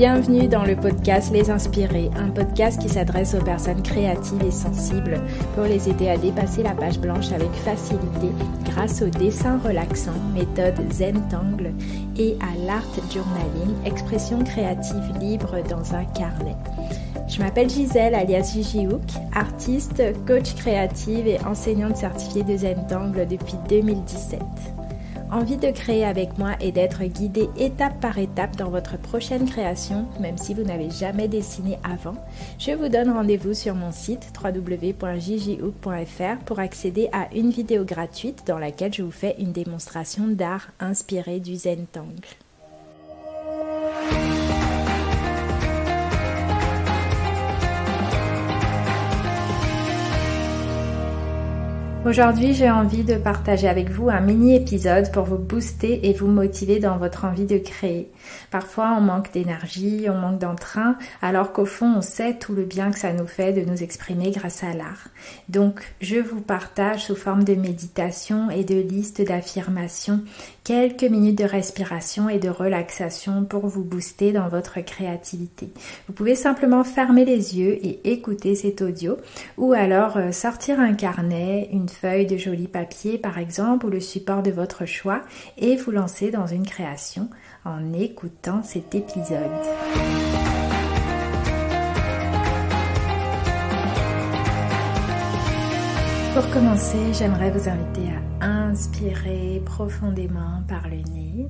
Bienvenue dans le podcast Les Inspirés, un podcast qui s'adresse aux personnes créatives et sensibles pour les aider à dépasser la page blanche avec facilité grâce au dessin relaxant, méthode Zentangle, et à l'art journaling, expression créative libre dans un carnet. Je m'appelle Gisèle alias Gigi Hook, artiste, coach créative et enseignante certifiée de Zentangle depuis 2017. Envie de créer avec moi et d'être guidée étape par étape dans votre prochaine création, même si vous n'avez jamais dessiné avant, je vous donne rendez-vous sur mon site www.gigihook.fr pour accéder à une vidéo gratuite dans laquelle je vous fais une démonstration d'art inspirée du Zentangle. Aujourd'hui, j'ai envie de partager avec vous un mini-épisode pour vous booster et vous motiver dans votre envie de créer. Parfois, on manque d'énergie, on manque d'entrain, alors qu'au fond, on sait tout le bien que ça nous fait de nous exprimer grâce à l'art. Donc, je vous partage sous forme de méditation et de liste d'affirmations quelques minutes de respiration et de relaxation pour vous booster dans votre créativité. Vous pouvez simplement fermer les yeux et écouter cet audio, ou alors sortir un carnet, une feuille de joli papier par exemple, ou le support de votre choix, et vous lancer dans une création en écoutant cet épisode. Pour commencer, j'aimerais vous inviter à inspirer profondément par le nez.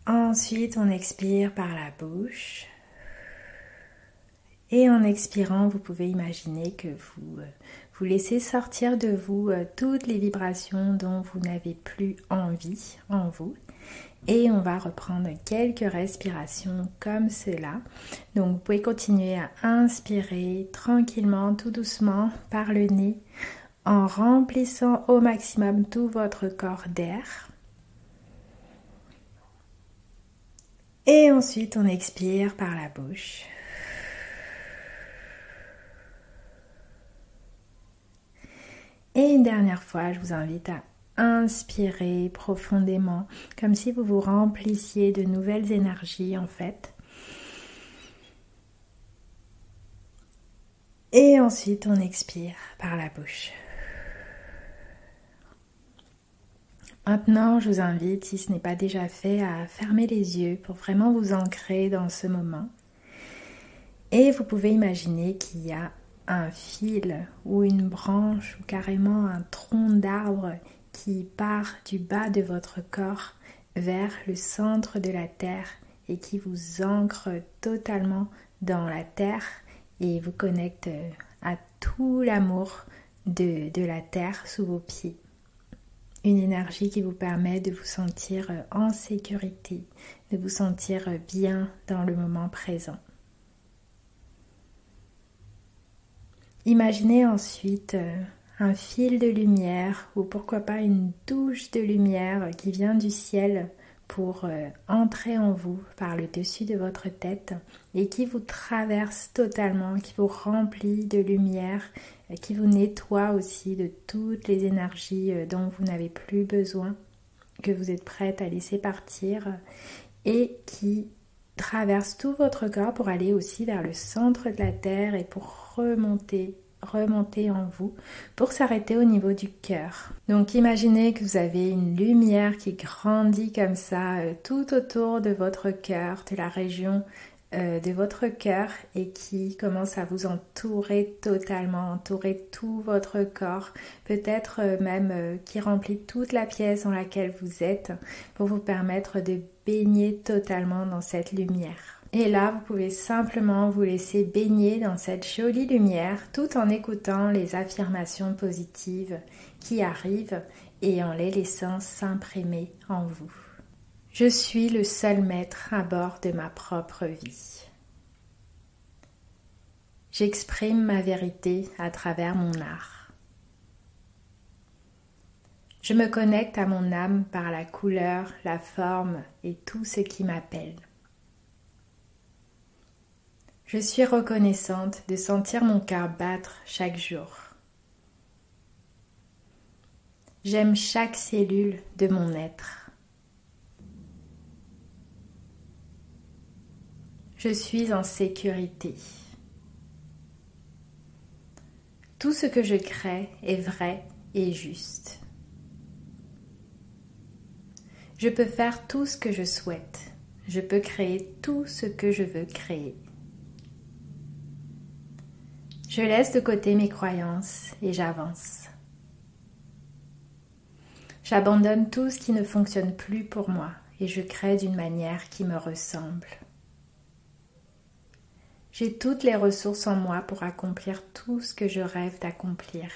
Ensuite, on expire par la bouche. Et en expirant, vous pouvez imaginer que vous laissez sortir de vous toutes les vibrations dont vous n'avez plus envie en vous. Et on va reprendre quelques respirations comme cela. Donc vous pouvez continuer à inspirer tranquillement, tout doucement par le nez en remplissant au maximum tout votre corps d'air. Et ensuite on expire par la bouche. Et une dernière fois, je vous invite à inspirez profondément, comme si vous vous remplissiez de nouvelles énergies en fait. Et ensuite, on expire par la bouche. Maintenant, je vous invite, si ce n'est pas déjà fait, à fermer les yeux pour vraiment vous ancrer dans ce moment. Et vous pouvez imaginer qu'il y a un fil ou une branche ou carrément un tronc d'arbre qui part du bas de votre corps vers le centre de la terre et qui vous ancre totalement dans la terre et vous connecte à tout l'amour de la terre sous vos pieds. Une énergie qui vous permet de vous sentir en sécurité, de vous sentir bien dans le moment présent. Imaginez ensuite un fil de lumière ou pourquoi pas une douche de lumière qui vient du ciel pour entrer en vous par le dessus de votre tête et qui vous traverse totalement, qui vous remplit de lumière, qui vous nettoie aussi de toutes les énergies dont vous n'avez plus besoin, que vous êtes prête à laisser partir et qui traverse tout votre corps pour aller aussi vers le centre de la terre et pour remonter en vous pour s'arrêter au niveau du cœur. Donc imaginez que vous avez une lumière qui grandit comme ça tout autour de votre cœur, de la région de votre cœur et qui commence à vous entourer totalement, entourer tout votre corps, peut-être même qui remplit toute la pièce dans laquelle vous êtes pour vous permettre de baigner totalement dans cette lumière. Et là, vous pouvez simplement vous laisser baigner dans cette jolie lumière tout en écoutant les affirmations positives qui arrivent et en les laissant s'imprimer en vous. Je suis le seul maître à bord de ma propre vie. J'exprime ma vérité à travers mon art. Je me connecte à mon âme par la couleur, la forme et tout ce qui m'appelle. Je suis reconnaissante de sentir mon cœur battre chaque jour. J'aime chaque cellule de mon être. Je suis en sécurité. Tout ce que je crée est vrai et juste. Je peux faire tout ce que je souhaite. Je peux créer tout ce que je veux créer. Je laisse de côté mes croyances et j'avance. J'abandonne tout ce qui ne fonctionne plus pour moi et je crée d'une manière qui me ressemble. J'ai toutes les ressources en moi pour accomplir tout ce que je rêve d'accomplir.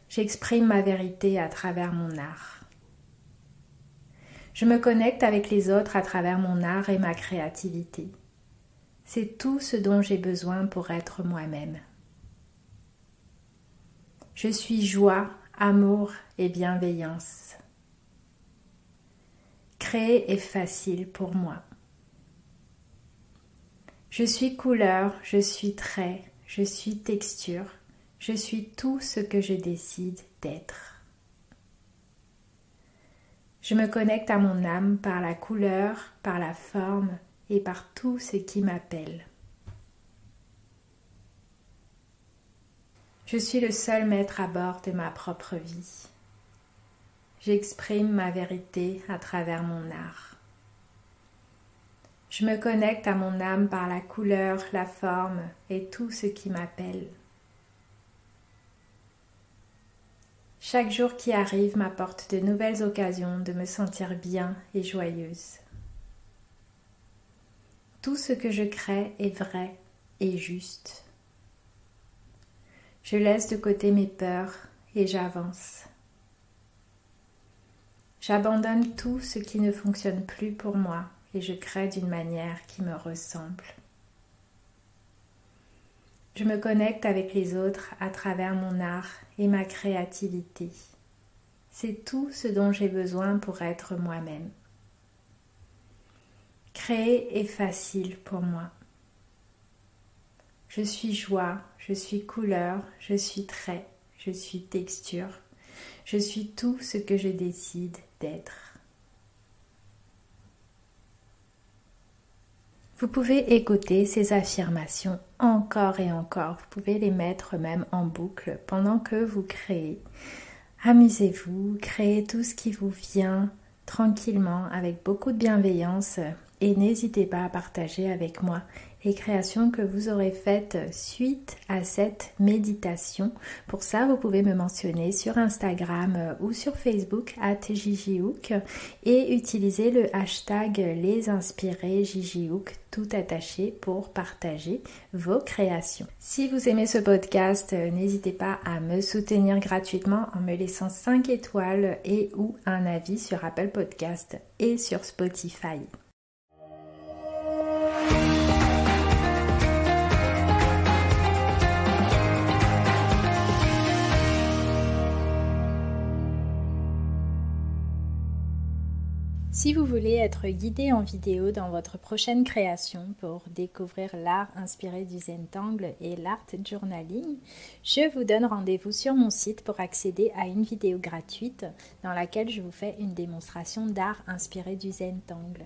J'exprime ma vérité à travers mon art. Je me connecte avec les autres à travers mon art et ma créativité. C'est tout ce dont j'ai besoin pour être moi-même. Je suis joie, amour et bienveillance. Créer est facile pour moi. Je suis couleur, je suis trait, je suis texture, je suis tout ce que je décide d'être. Je me connecte à mon âme par la couleur, par la forme et par tout ce qui m'appelle. Je suis le seul maître à bord de ma propre vie. J'exprime ma vérité à travers mon art. Je me connecte à mon âme par la couleur, la forme et tout ce qui m'appelle. Chaque jour qui arrive m'apporte de nouvelles occasions de me sentir bien et joyeuse. Tout ce que je crée est vrai et juste. Je laisse de côté mes peurs et j'avance. J'abandonne tout ce qui ne fonctionne plus pour moi et je crée d'une manière qui me ressemble. Je me connecte avec les autres à travers mon art et ma créativité. C'est tout ce dont j'ai besoin pour être moi-même. Créer est facile pour moi. Je suis joie, je suis couleur, je suis trait, je suis texture. Je suis tout ce que je décide d'être. Vous pouvez écouter ces affirmations encore et encore. Vous pouvez les mettre même en boucle pendant que vous créez. Amusez-vous, créez tout ce qui vous vient tranquillement avec beaucoup de bienveillance et n'hésitez pas à partager avec moi les créations que vous aurez faites suite à cette méditation. Pour ça, vous pouvez me mentionner sur Instagram ou sur Facebook @JijiHook et utiliser le hashtag lesinspirésJijiHook tout attaché pour partager vos créations. Si vous aimez ce podcast, n'hésitez pas à me soutenir gratuitement en me laissant 5 étoiles et ou un avis sur Apple Podcast et sur Spotify. Si vous voulez être guidé en vidéo dans votre prochaine création pour découvrir l'art inspiré du Zentangle et l'art journaling, je vous donne rendez-vous sur mon site pour accéder à une vidéo gratuite dans laquelle je vous fais une démonstration d'art inspiré du Zentangle.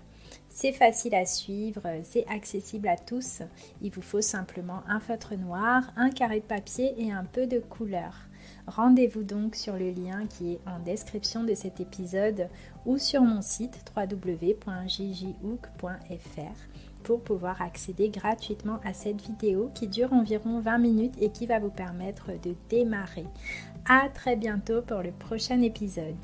C'est facile à suivre, c'est accessible à tous. Il vous faut simplement un feutre noir, un carré de papier et un peu de couleur. Rendez-vous donc sur le lien qui est en description de cet épisode ou sur mon site www.jijihook.fr pour pouvoir accéder gratuitement à cette vidéo qui dure environ 20 minutes et qui va vous permettre de démarrer. À très bientôt pour le prochain épisode.